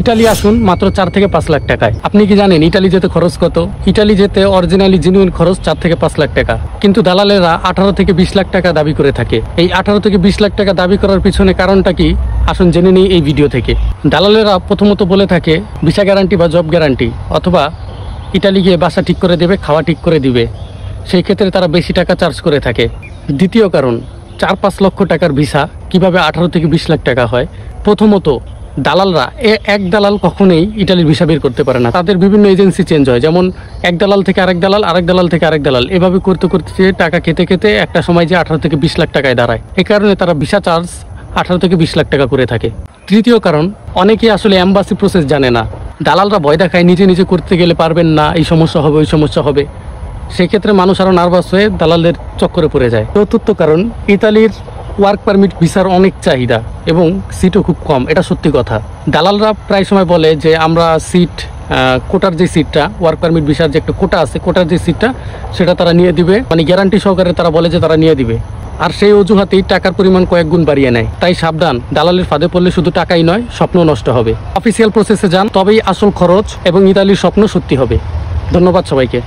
Italy আসুন মাত্র 4 থেকে 5 লাখ টাকায়। আপনি কি জানেন ইটালি যেতে খরচ কত? ইটালি যেতে অরিজিনালি জেনুইন খরচ 4 থেকে 5 লাখ টাকা, কিন্তু দালালেরা 18 থেকে 20 লাখ টাকা দাবি করে থাকে। এই 18 থেকে 20 লাখ টাকা দাবি করার পিছনে কারণটা কি আসুন জেনে নিই এই ভিডিও থেকে। দালালেরা প্রথমত বলে থাকে ভিসা গ্যারান্টি বা জব গ্যারান্টি, অথবা ইটালি গিয়ে বাসা ঠিক করে দেবে, খাওয়া ঠিক করে দিবে। সেই ক্ষেত্রে তারা বেশি টাকা চার্জ করে থাকে। দ্বিতীয় কারণ, 4-5 লক্ষ টাকার ভিসা কিভাবে 18 থেকে 20 লাখ টাকা হয়? প্রথমত দালালরা এক দালাল কখনোই ইটালির ভিসা বের করতে পারে না। তাদের বিভিন্ন এজেন্সি চেঞ্জ হয়, যেমন এক দালাল থেকে আরেক দালাল, আরেক দালাল থেকে আরেক দালাল, এভাবে করতে করতে টাকা খেতে খেতে একটা সময় যে 18 থেকে 20 লাখ টাকায় দাঁড়ায়। এ কারণে তারা ভিসা চার্জ 18 থেকে 20 লাখ টাকা করে থাকে। তৃতীয় কারণ, অনেকেই আসলে এম্বাসি প্রসেস জানে না। দালালরা ভয় দেখায় নিজে নিজে করতে গেলে পারবেন না, এই সমস্যা হবে, ওই সমস্যা হবে। সেক্ষেত্রে মানুষ আরও নার্ভাস হয়ে দালালের চক্করে পড়ে যায়। চতুর্থ কারণ, ইতালির ওয়ার্ক পারমিট ভিসার অনেক চাহিদা এবং সিটও খুব কম, এটা সত্যি কথা। দালালরা প্রায় সময় বলে যে আমরা সিট, কোটার যে সিটটা, ওয়ার্ক পারমিট ভিসার যে একটা কোটা আছে, কোটার যে সিটটা সেটা তারা নিয়ে দিবে, মানে গ্যারান্টি সহকারে তারা বলে যে তারা নিয়ে দিবে। আর সেই অজুহাতেই টাকার পরিমাণ কয়েক গুণ বাড়িয়ে নেয়। তাই সাবধান, দালালের ফাঁদে পড়লে শুধু টাকাই নয়, স্বপ্ন নষ্ট হবে। অফিসিয়াল প্রসেসে যান, তবেই আসল খরচ এবং ইতালির স্বপ্ন সত্যি হবে। ধন্যবাদ সবাইকে।